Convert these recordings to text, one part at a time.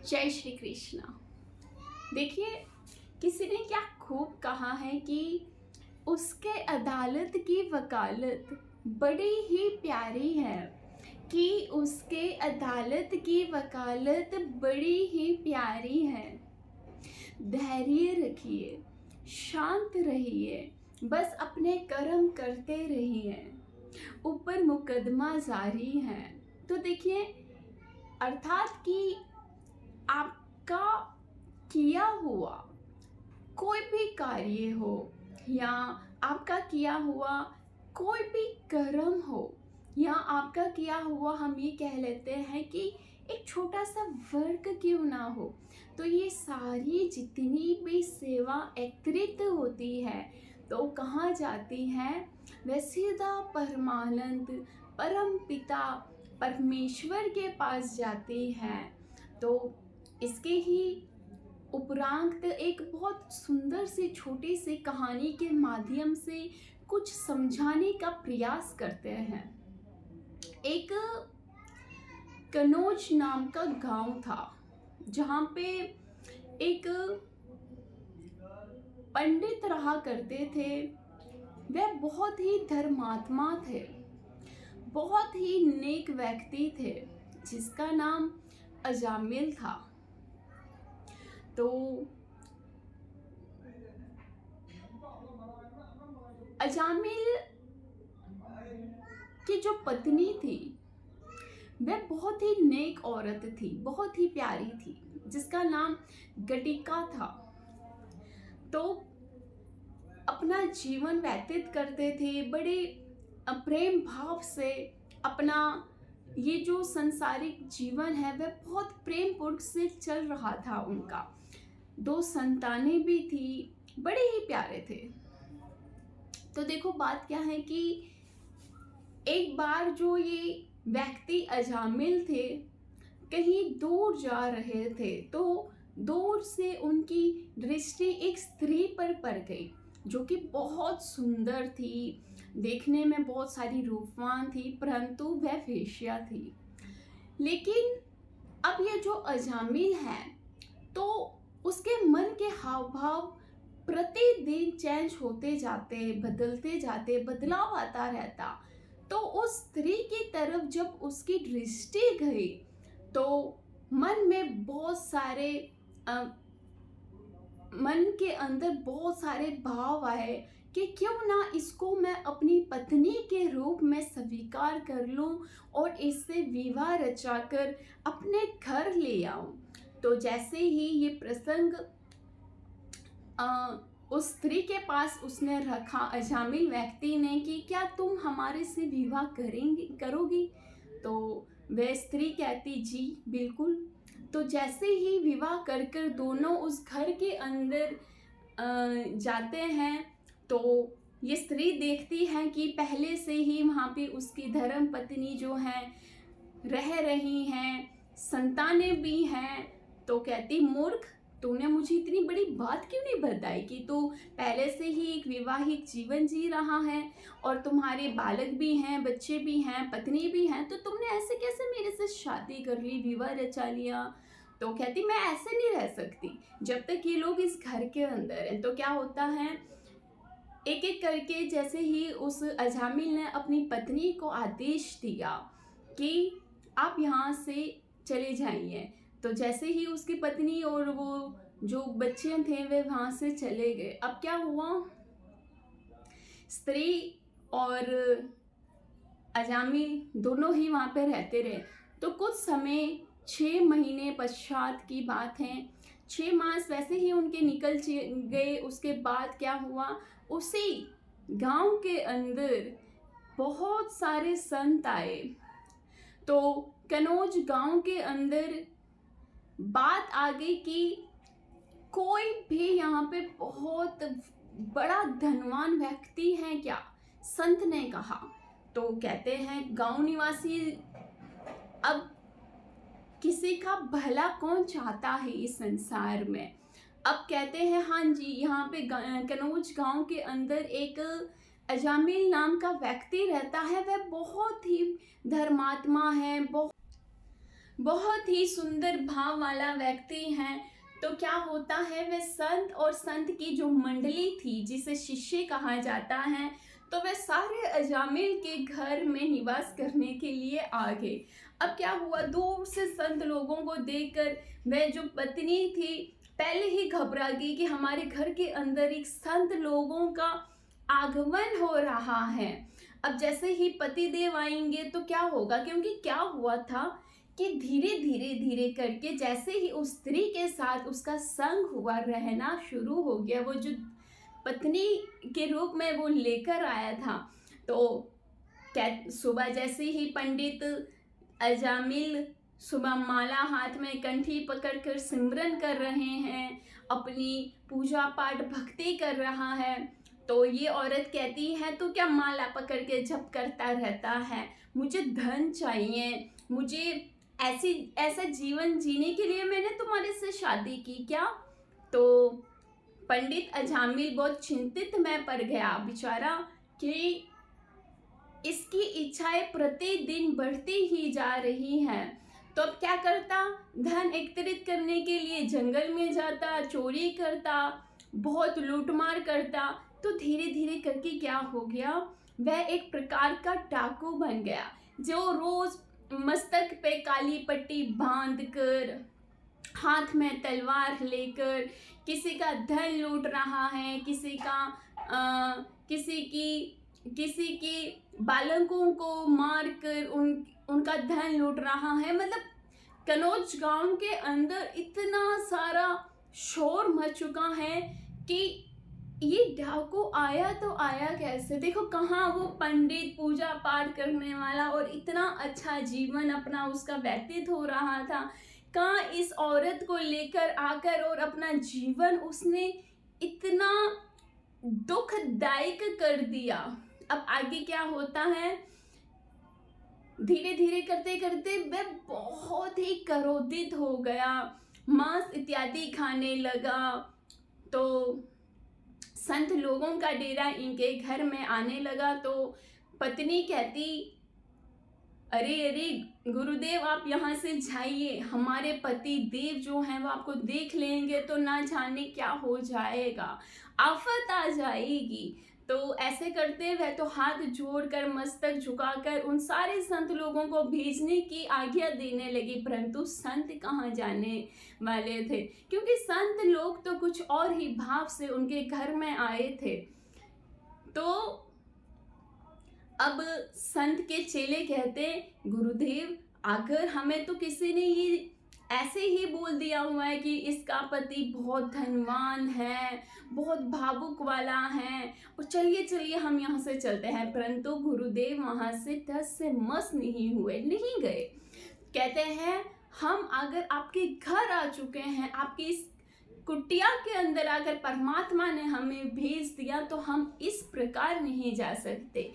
जय श्री कृष्णा। देखिए, किसी ने क्या खूब कहा है कि उसके अदालत की वकालत बड़ी ही प्यारी है, कि उसके अदालत की वकालत बड़ी ही प्यारी है। धैर्य रखिए, शांत रहिए, बस अपने कर्म करते रहिए, ऊपर मुकदमा जारी है। तो देखिए, अर्थात कि आपका किया हुआ कोई भी कार्य हो या आपका किया हुआ कोई भी कर्म हो या आपका किया हुआ, हम ये कह लेते हैं कि एक छोटा सा वर्क क्यों ना हो, तो ये सारी जितनी भी सेवा एकत्रित होती है तो कहाँ जाती है? वह सीधा परमानंद परम पिता परमेश्वर के पास जाती है। तो इसके ही उपरांत एक बहुत सुंदर सी छोटी सी कहानी के माध्यम से कुछ समझाने का प्रयास करते हैं। एक कनौज नाम का गांव था, जहाँ पे एक पंडित रहा करते थे। वह बहुत ही धर्मात्मा थे, बहुत ही नेक व्यक्ति थे, जिसका नाम अजामिल था। तो अजामिल की जो पत्नी थी वह बहुत ही नेक औरत थी, बहुत ही प्यारी थी, जिसका नाम गटिका था। तो अपना जीवन व्यतीत करते थे बड़े प्रेम भाव से। अपना ये जो संसारिक जीवन है वह बहुत प्रेम पूर्वक से चल रहा था उनका। 2 संतानें भी थी, बड़े ही प्यारे थे। तो देखो, बात क्या है कि एक बार जो ये व्यक्ति अजामिल थे कहीं दूर जा रहे थे, तो दूर से उनकी दृष्टि एक स्त्री पर पड़ गई, जो कि बहुत सुंदर थी, देखने में बहुत सारी रूपवान थी, परंतु वह वेश्या थी। लेकिन अब ये जो अजामिल है, तो उसके मन के हाव भाव प्रतिदिन चेंज होते जाते, बदलते जाते, बदलाव आता रहता। तो उस स्त्री की तरफ जब उसकी दृष्टि गई तो मन में बहुत सारे मन के अंदर बहुत सारे भाव आए कि क्यों ना इसको मैं अपनी पत्नी के रूप में स्वीकार कर लूं और इससे विवाह रचाकर अपने घर ले आऊं। तो जैसे ही ये प्रसंग उस स्त्री के पास उसने रखा, अजामिल व्यक्ति ने, कि क्या तुम हमारे से विवाह करोगी? तो वह स्त्री कहती जी बिल्कुल। तो जैसे ही विवाह कर दोनों उस घर के अंदर जाते हैं, तो ये स्त्री देखती है कि पहले से ही वहाँ पे उसकी धर्म पत्नी जो है रह रही हैं, संतानें भी हैं। तो कहती, मूर्ख, तूने मुझे इतनी बड़ी बात क्यों नहीं बताई कि तू पहले से ही एक विवाहित जीवन जी रहा है और तुम्हारे बालक भी हैं, बच्चे भी हैं, पत्नी भी हैं, तो तुमने ऐसे कैसे मेरे से शादी कर ली, विवाह रचा लिया? तो कहती, मैं ऐसे नहीं रह सकती जब तक ये लोग इस घर के अंदर हैं। तो क्या होता है, एक एक करके जैसे ही उस अजामिल ने अपनी पत्नी को आदेश दिया कि आप यहाँ से चले जाइए, तो जैसे ही उसकी पत्नी और वो जो बच्चे थे वे वहाँ से चले गए। अब क्या हुआ, स्त्री और अजामिल दोनों ही वहाँ पे रहते रहे। तो कुछ समय, 6 महीने पश्चात की बात है, 6 मास वैसे ही उनके निकल गए। उसके बाद क्या हुआ, उसी गांव के अंदर बहुत सारे संत आए। तो कनौज गांव के अंदर बात आ गई कि कोई भी यहाँ पे बहुत बड़ा धनवान व्यक्ति है क्या? संत ने कहा। तो कहते हैं, गांव निवासी अब किसी का भला कौन चाहता है इस संसार में? अब कहते हैं, हाँ जी, यहाँ पे कनौज गांव के अंदर एक अजामिल नाम का व्यक्ति रहता है, वह बहुत ही धर्मात्मा है, बहुत ही सुंदर भाव वाला व्यक्ति है। तो क्या होता है, वह संत और संत की जो मंडली थी जिसे शिष्य कहा जाता है, तो वह सारे अजामिल के घर में निवास करने के लिए आ गए। अब क्या हुआ, दूर से संत लोगों को देखकर वह जो पत्नी थी पहले ही घबरा गई कि हमारे घर के अंदर एक संत लोगों का आगमन हो रहा है। अब जैसे ही पति देव आएंगे तो क्या होगा, क्योंकि क्या हुआ था कि धीरे धीरे धीरे करके जैसे ही उस स्त्री के साथ उसका संग हुआ, रहना शुरू हो गया, वो जो पत्नी के रूप में वो लेकर आया था, तो सुबह जैसे ही पंडित अजामिल सुबह माला हाथ में कंठी पकड़कर सिमरन कर रहे हैं, अपनी पूजा पाठ भक्ति कर रहा है, तो ये औरत कहती है तो क्या माला पकड़ के जप करता रहता है, मुझे धन चाहिए, मुझे ऐसा जीवन जीने के लिए मैंने तुम्हारे से शादी की क्या। तो पंडित अजामिल बहुत चिंतित में पड़ गया बेचारा कि इसकी इच्छाएं प्रतिदिन बढ़ती ही जा रही हैं। तो अब क्या करता, धन एकत्रित करने के लिए जंगल में जाता, चोरी करता, बहुत लूटमार करता। तो धीरे धीरे करके क्या हो गया, वह एक प्रकार का डाकू बन गया, जो रोज मस्तक पे काली पट्टी बांधकर, हाथ में तलवार लेकर किसी का धन लूट रहा है, किसी की बालकों को मारकर उनका धन लूट रहा है। मतलब कनौज गांव के अंदर इतना सारा शोर मच चुका है कि ये डाकू आया तो आया कैसे। देखो कहाँ वो पंडित पूजा पाठ करने वाला और इतना अच्छा जीवन अपना उसका व्यतीत हो रहा था, कहाँ इस औरत को लेकर आकर और अपना जीवन उसने इतना दुखदायक कर दिया। अब आगे क्या होता है, धीरे धीरे करते करते वह बहुत ही क्रोधित हो गया, मांस इत्यादि खाने लगा। तो संत लोगों का डेरा इनके घर में आने लगा। तो पत्नी कहती, अरे अरे गुरुदेव आप यहाँ से जाइए, हमारे पति देव जो हैं वो आपको देख लेंगे तो ना जाने क्या हो जाएगा, आफत आ जाएगी। तो ऐसे करते वह तो हाथ जोड़कर मस्तक झुकाकर उन सारे संत लोगों को भेजने की आज्ञा देने लगी, परंतु संत कहाँ जाने वाले थे, क्योंकि संत लोग तो कुछ और ही भाव से उनके घर में आए थे। तो अब संत के चेले कहते, गुरुदेव अगर हमें तो किसी ने ये ऐसे ही बोल दिया हुआ है कि इसका पति बहुत धनवान है, बहुत भावुक वाला है, और चलिए चलिए हम यहाँ से चलते हैं, परंतु गुरुदेव वहाँ से टस से मस नहीं हुए, नहीं गए। कहते हैं हम अगर आपके घर आ चुके हैं, आपकी इस कुटिया के अंदर आकर परमात्मा ने हमें भेज दिया, तो हम इस प्रकार नहीं जा सकते,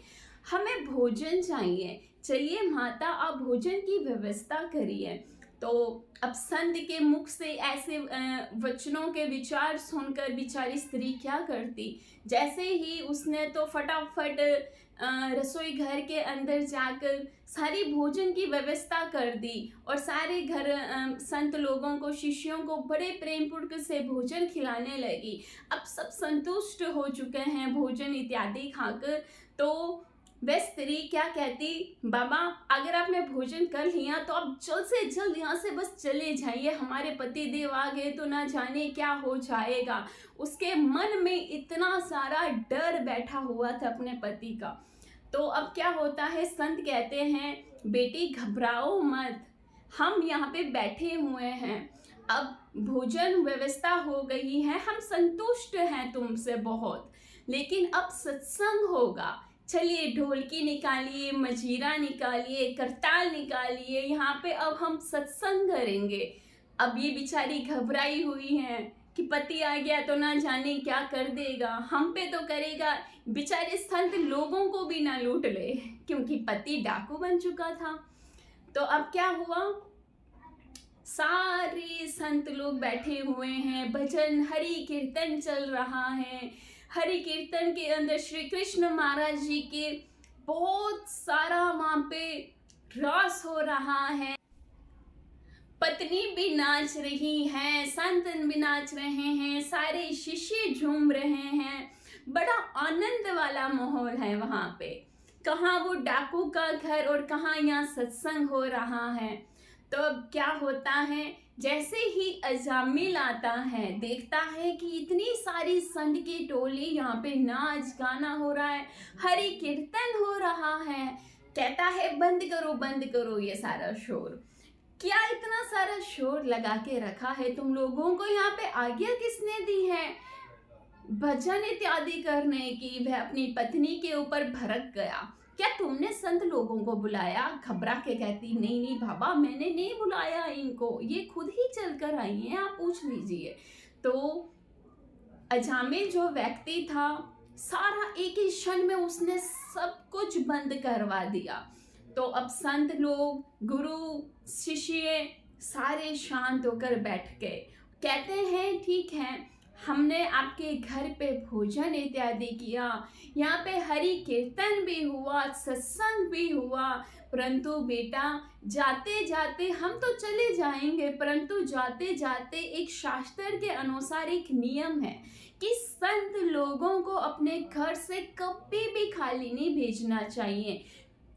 हमें भोजन चाहिए, चलिए माता आप भोजन की व्यवस्था करिए। तो अब संत के मुख से ऐसे वचनों के विचार सुनकर बिचारी स्त्री क्या करती, जैसे ही उसने तो फटाफट रसोई घर के अंदर जाकर सारी भोजन की व्यवस्था कर दी और सारे घर संत लोगों को, शिष्यों को बड़े प्रेम पूर्वक से भोजन खिलाने लगी। अब सब संतुष्ट हो चुके हैं भोजन इत्यादि खाकर। तो वह स्त्री क्या कहती, बाबा अगर आपने भोजन कर लिया तो आप जल्द से जल्द यहाँ से बस चले जाइए, हमारे पति देव आ गए तो ना जाने क्या हो जाएगा। उसके मन में इतना सारा डर बैठा हुआ था अपने पति का। तो अब क्या होता है, संत कहते हैं बेटी घबराओ मत, हम यहाँ पे बैठे हुए हैं, अब भोजन व्यवस्था हो गई है, हम संतुष्ट हैं तुमसे बहुत, लेकिन अब सत्संग होगा, चलिए ढोलकी निकालिए, मजीरा निकालिए, करताल निकालिए, यहाँ पे अब हम सत्संग करेंगे। अब ये बेचारी घबराई हुई है कि पति आ गया तो ना जाने क्या कर देगा, हम पे तो करेगा, बेचारे संत लोगों को भी ना लूट ले, क्योंकि पति डाकू बन चुका था। तो अब क्या हुआ, सारे संत लोग बैठे हुए हैं, भजन हरि कीर्तन चल रहा है। हरि कीर्तन के अंदर श्री कृष्ण महाराज जी के बहुत सारा वहाँ पे रास हो रहा है। पत्नी भी नाच रही है, संत भी नाच रहे हैं, सारे शिष्य झूम रहे हैं, बड़ा आनंद वाला माहौल है वहां पे। कहाँ वो डाकू का घर और कहाँ यहाँ सत्संग हो रहा है। तो अब क्या होता है, जैसे ही अजामिल आता है, देखता है कि इतनी सारी संत की टोली यहाँ पे नाच गाना हो रहा है, हरि कीर्तन हो रहा है। कहता है बंद करो ये सारा शोर। क्या इतना सारा शोर लगा के रखा है तुम लोगों को? यहाँ पे आज्ञा किसने दी है भजन इत्यादि करने की? वह अपनी पत्नी के ऊपर भड़क गया। क्या तुमने संत लोगों को बुलाया? घबरा के कहती, नहीं बाबा, मैंने नहीं बुलाया इनको, ये खुद ही चल कर आई हैं, आप पूछ लीजिए। तो अजामिल जो व्यक्ति था, सारा एक ही क्षण में उसने सब कुछ बंद करवा दिया। तो अब संत लोग, गुरु, शिष्य सारे शांत होकर बैठ गए। कहते हैं ठीक है, हमने आपके घर पे भोजन इत्यादि किया, यहाँ पे हरि कीर्तन भी हुआ, सत्संग भी हुआ, परंतु बेटा जाते जाते हम तो चले जाएंगे, परंतु जाते जाते एक शास्त्र के अनुसार एक नियम है कि संत लोगों को अपने घर से कभी भी खाली नहीं भेजना चाहिए।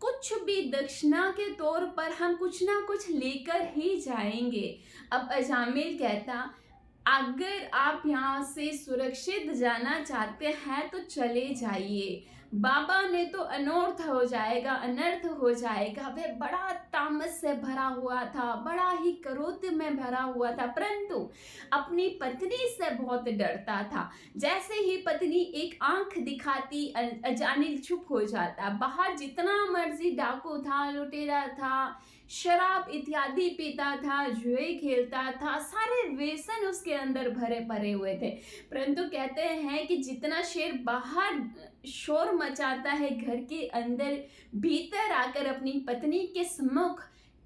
कुछ भी दक्षिणा के तौर पर हम कुछ ना कुछ लेकर ही जाएंगे। अब अजामिल कहता, अगर आप यहाँ से सुरक्षित जाना चाहते हैं तो चले जाइए, बाबा ने तो अनर्थ हो जाएगा, अनर्थ हो जाएगा। वह बड़ा तामस से भरा हुआ था, बड़ा ही क्रोध में भरा हुआ था, परंतु अपनी पत्नी से बहुत डरता था। जैसे ही पत्नी एक आंख दिखाती, अजामिल चुप हो जाता। बाहर जितना मर्जी डाकू था, लुटेरा था, शराब इत्यादि पीता था, जुए खेलता था, सारे व्यसन उसके अंदर भरे पड़े हुए थे, परंतु कहते हैं कि जितना शेर बाहर शोर मचाता है, घर के अंदर भीतर आकर अपनी पत्नी के सम्मुख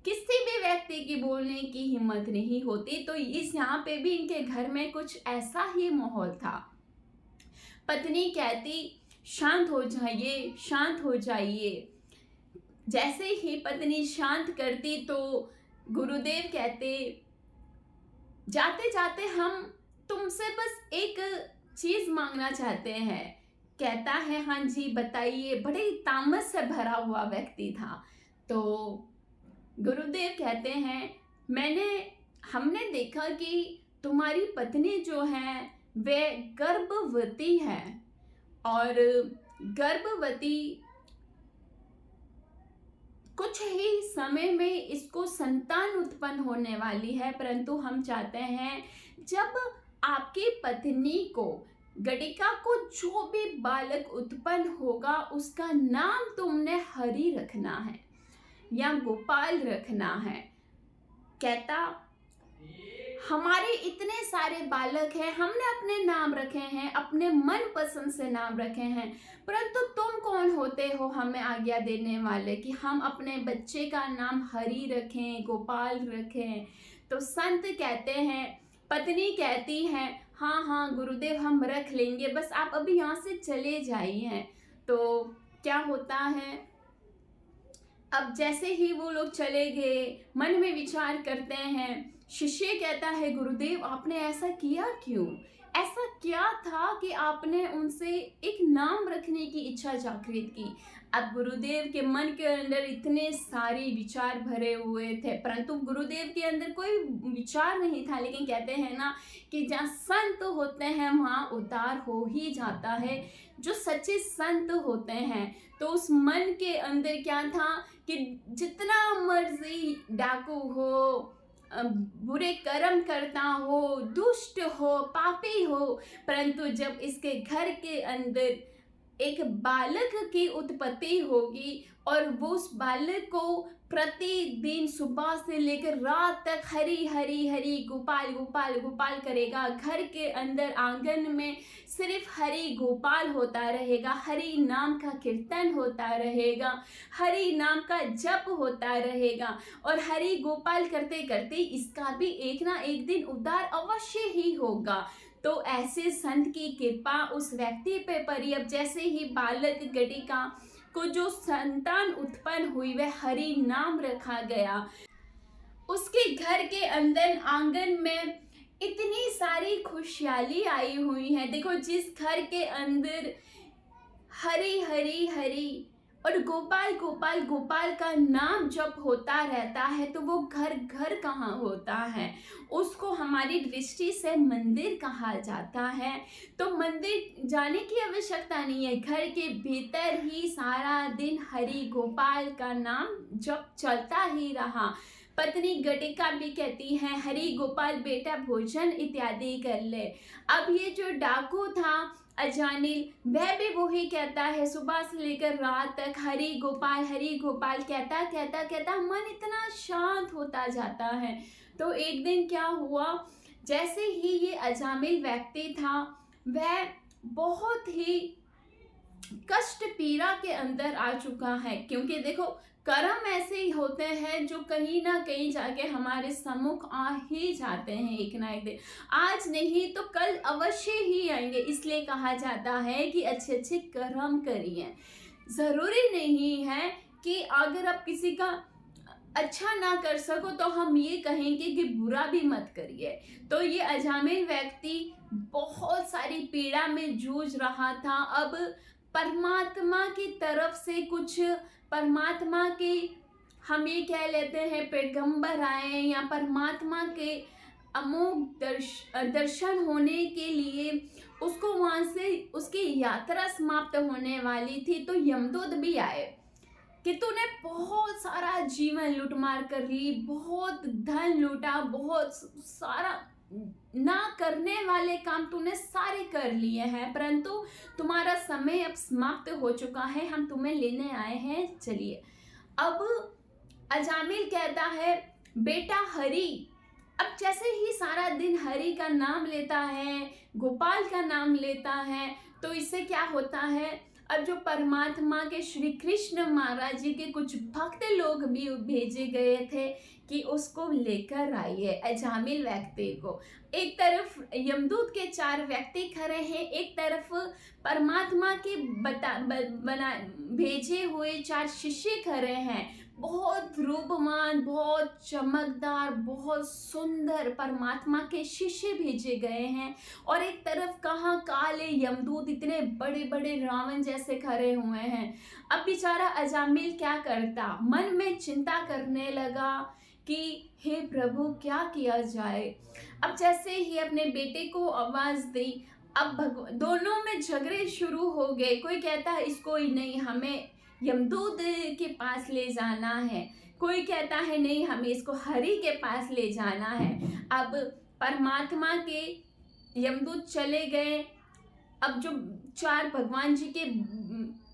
किसी भी व्यक्ति की बोलने की हिम्मत नहीं होती। तो इस यहाँ पे भी इनके घर में कुछ ऐसा ही माहौल था। पत्नी कहती, शांत हो जाइए, शांत हो जाइए। जैसे ही पत्नी शांत करती तो गुरुदेव कहते, जाते जाते हम तुमसे बस एक चीज मांगना चाहते हैं। कहता है, हाँ जी बताइए। बड़े तामस से भरा हुआ व्यक्ति था। तो गुरुदेव कहते हैं, हमने देखा कि तुम्हारी पत्नी जो है वे गर्भवती है, और गर्भवती कुछ ही समय में इसको संतान उत्पन्न होने वाली है, परंतु हम चाहते हैं जब आपकी पत्नी को, गणिका को जो भी बालक उत्पन्न होगा उसका नाम तुमने हरि रखना है या गोपाल रखना है। कहता, हमारे इतने सारे बालक हैं, हमने अपने नाम रखे हैं, अपने मन पसंद से नाम रखे हैं, परंतु तुम कौन होते हो हमें आज्ञा देने वाले कि हम अपने बच्चे का नाम हरि रखें, गोपाल रखें। तो संत कहते हैं, पत्नी कहती है, हाँ गुरुदेव हम रख लेंगे, बस आप अभी यहाँ से चले जाइए। तो क्या होता है, अब जैसे ही वो लोग चले गए, मन में विचार करते हैं। शिष्य कहता है, गुरुदेव आपने ऐसा किया क्यों? ऐसा क्या था कि आपने उनसे एक नाम रखने की इच्छा जागृत की? अब गुरुदेव के मन के अंदर इतने सारे विचार भरे हुए थे, परंतु गुरुदेव के अंदर कोई विचार नहीं था। लेकिन कहते हैं ना कि जहाँ संत होते हैं वहाँ उद्धार हो ही जाता है। जो सच्चे संत होते हैं, तो उस मन के अंदर क्या था कि जितना मर्जी डाकू हो, बुरे कर्म करता हो, दुष्ट हो, पापी हो, परंतु जब इसके घर के अंदर एक बालक की उत्पत्ति होगी और वो उस बालक को प्रतिदिन सुबह से लेकर रात तक हरि हरि हरि गोपाल गोपाल गोपाल करेगा, घर के अंदर आंगन में सिर्फ हरि गोपाल होता रहेगा, हरि नाम का कीर्तन होता रहेगा, हरि नाम का जप होता रहेगा, और हरि गोपाल करते करते इसका भी एक ना एक दिन उद्धार अवश्य ही होगा। तो ऐसे संत की कृपा उस व्यक्ति पे पड़ी। अब जैसे ही बालक गणिका को जो संतान उत्पन्न हुई वह हरि नाम रखा गया। उसके घर के अंदर आंगन में इतनी सारी खुशहाली आई हुई है। देखो, जिस घर के अंदर हरी हरी हरी और गोपाल गोपाल गोपाल का नाम जब होता रहता है, तो वो घर घर कहाँ होता है, उसको हमारी दृष्टि से मंदिर कहा जाता है। तो मंदिर जाने की आवश्यकता नहीं है, घर के भीतर ही सारा दिन हरि गोपाल का नाम जब चलता ही रहा। पत्नी गटिका भी कहती है, हरि गोपाल बेटा भोजन इत्यादि कर ले। अब ये जो डाकू था अजानिल, वह भी वही कहता है, सुबह से लेकर रात तक हरि गोपाल कहता कहता कहता मन इतना शांत होता जाता है। तो एक दिन क्या हुआ, जैसे ही ये अजामिल व्यक्ति था, वह बहुत ही कष्ट पीड़ा के अंदर आ चुका है। क्योंकि देखो, कर्म ऐसे ही होते हैं जो कहीं ना कहीं जाके हमारे सम्मुख आ ही जाते हैं एक ना एक दिन। आज नहीं तो कल अवश्य ही आएंगे। इसलिए कहा जाता है कि अच्छे अच्छे कर्म करिए। जरूरी नहीं है कि अगर आप किसी का अच्छा ना कर सको तो हम ये कहेंगे कि बुरा भी मत करिए। तो ये अजामिल व्यक्ति बहुत सारी पीड़ा में जूझ रहा था। अब परमात्मा की तरफ से कुछ, परमात्मा के, हम ये कह लेते हैं पैगंबर आए, या परमात्मा के अमोघ दर्शन होने के लिए उसको वहाँ से उसकी यात्रा समाप्त होने वाली थी। तो यमदूत भी आए कि तूने बहुत सारा जीवन लूटमार कर ली, बहुत धन लूटा, बहुत सारा ना करने वाले काम तूने सारे कर लिए हैं, परंतु तुम्हारा समय अब समाप्त हो चुका है, हम तुम्हें लेने आए हैं, चलिए। अब अजामिल कहता है, बेटा हरि। अब जैसे ही सारा दिन हरि का नाम लेता है, गोपाल का नाम लेता है, तो इससे क्या होता है, अब जो परमात्मा के श्री कृष्ण महाराज जी के कुछ भक्त लोग भी भेजे गए थे कि उसको लेकर आइए अजामिल व्यक्ति को। एक तरफ यमदूत के 4 व्यक्ति खड़े हैं, एक तरफ परमात्मा के भेजे हुए 4 शिष्य खड़े हैं। बहुत रूपवान, बहुत चमकदार, बहुत सुंदर परमात्मा के शिष्य भेजे गए हैं। और एक तरफ कहाँ काले यमदूत इतने बड़े बड़े रावण जैसे खड़े हुए हैं। अब बेचारा अजामिल क्या करता, मन में चिंता करने लगा कि हे प्रभु क्या किया जाए। अब जैसे ही अपने बेटे को आवाज दी, अब दोनों में झगड़े शुरू हो गए। कोई कहता है इसको ही नहीं, हमें यमदूत के पास ले जाना है, कोई कहता है नहीं हमें इसको हरि के पास ले जाना है। अब परमात्मा के यमदूत चले गए। अब जो 4 भगवान जी के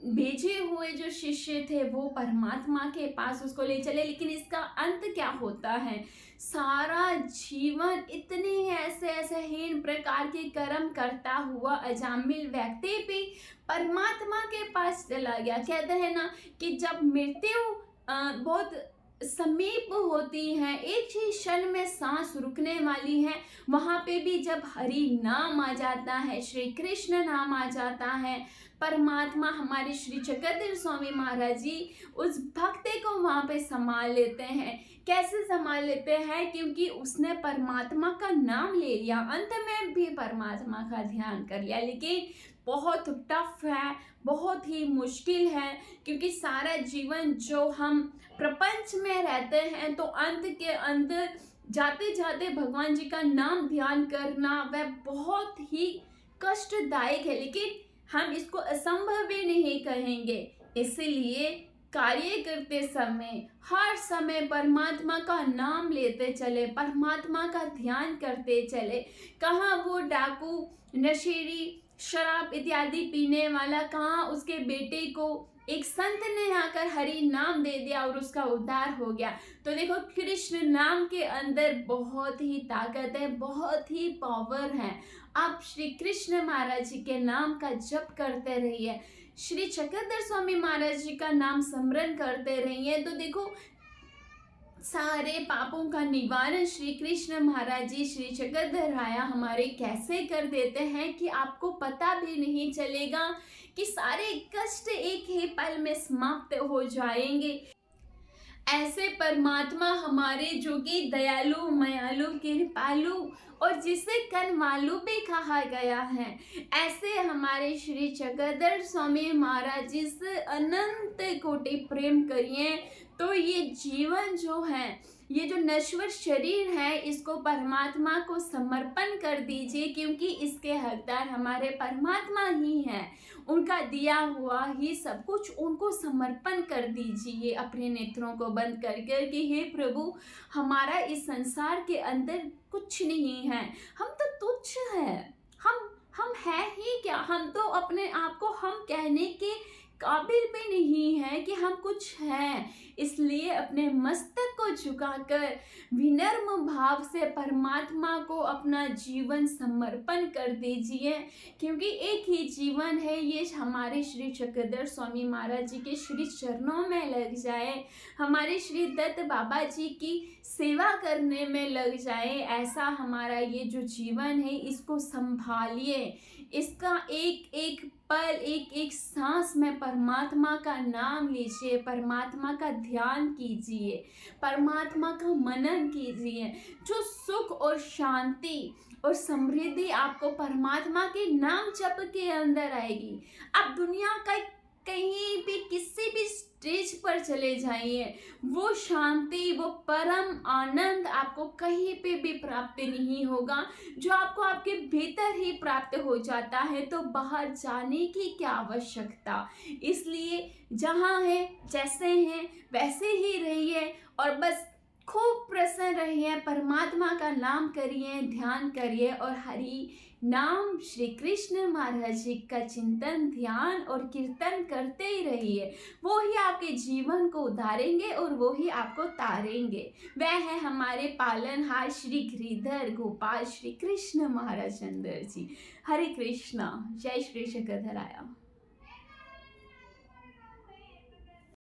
भेजे हुए जो शिष्य थे वो परमात्मा के पास उसको ले चले। लेकिन इसका अंत क्या होता है, सारा जीवन इतने ऐसे हीन प्रकार के कर्म करता हुआ अजामिल व्यक्ति भी परमात्मा के पास चला गया। कहते हैं ना कि जब मृत्यु बहुत समीप होती है, एक ही क्षण में सांस रुकने वाली है, वहां पे भी जब हरि नाम आ जाता है, श्री कृष्ण नाम आ जाता है, परमात्मा हमारे श्री चक्रधर स्वामी महाराज जी उस भक्ति को वहां पे संभाल लेते हैं। कैसे संभाल लेते हैं, क्योंकि उसने परमात्मा का नाम ले लिया, अंत में भी परमात्मा का ध्यान कर लिया। लेकिन बहुत टफ है, बहुत ही मुश्किल है, क्योंकि सारा जीवन जो हम प्रपंच में रहते हैं तो अंत के अंदर जाते जाते भगवान जी का नाम ध्यान करना वह बहुत ही कष्टदायक है। लेकिन हम इसको असंभव भी नहीं कहेंगे। इसलिए कार्य करते समय हर समय परमात्मा का नाम लेते चले, परमात्मा का ध्यान करते चले। कहाँ वो डाकू, नशेड़ी, शराब इत्यादि पीने वाला, कहाँ उसके बेटे को एक संत ने आकर हरि नाम दे दिया और उसका उद्धार हो गया। तो देखो, कृष्ण नाम के अंदर बहुत ही ताकत है, बहुत ही पावर है। आप श्री कृष्ण महाराज जी के नाम का जप करते रहिए, श्री चक्रधर स्वामी महाराज जी का नाम स्मरण करते रहिए। तो देखो, सारे पापों का निवारण श्री कृष्ण महाराज जी, श्री चक्रधर राया हमारे कैसे कर देते हैं कि आपको पता भी नहीं चलेगा कि सारे कष्ट एक ही पल में समाप्त हो जाएंगे। ऐसे परमात्मा हमारे जो कि दयालु, मयालु, कृपालु और जिसे कनवालु भी कहा गया है, ऐसे हमारे श्री चक्रधर स्वामी महाराज जी से अनंत कोटि प्रेम करिए। तो ये जीवन जो है, ये जो नश्वर शरीर है, इसको परमात्मा को समर्पण कर दीजिए, क्योंकि इसके हकदार हमारे परमात्मा ही हैं। उनका दिया हुआ ही सब कुछ उनको समर्पण कर दीजिए, अपने नेत्रों को बंद कर कर कि हे प्रभु, हमारा इस संसार के अंदर कुछ नहीं है, हम तो तुच्छ हैं, हम है ही क्या, हम तो अपने आप को हम कहने के काबिल भी नहीं है कि हम कुछ हैं। इसलिए अपने मस्तक को झुकाकर विनम्र भाव से परमात्मा को अपना जीवन समर्पण कर दीजिए, क्योंकि एक ही जीवन है, ये हमारे श्री चक्रधर स्वामी महाराज जी के श्री चरणों में लग जाए, हमारे श्री दत्त बाबा जी की सेवा करने में लग जाए। ऐसा हमारा ये जो जीवन है, इसको संभालिए, इसका एक एक पल, एक एक सांस में परमात्मा का नाम लीजिए, परमात्मा का ध्यान कीजिए, परमात्मा का मनन कीजिए। जो सुख और शांति और समृद्धि आपको परमात्मा के नाम जप के अंदर आएगी, आप दुनिया का कहीं भी किसी भी स्टेज पर चले जाइए, वो शांति, वो परम आनंद आपको कहीं पे भी प्राप्त नहीं होगा, जो आपको आपके भीतर ही प्राप्त हो जाता है। तो बाहर जाने की क्या आवश्यकता। इसलिए जहाँ है, जैसे हैं वैसे ही रहिए और बस खूब प्रसन्न रहिए, परमात्मा का नाम करिए, ध्यान करिए और हरि नाम श्री कृष्ण महाराज जी का चिंतन, ध्यान और कीर्तन करते ही रहिए। वो ही आपके जीवन को उधारेंगे और वो ही आपको तारेंगे। वह है हमारे पालनहार श्री गिरिधर गोपाल श्री कृष्ण महाराज चंद्र जी। हरे कृष्णा। जय श्री चक्रधराया।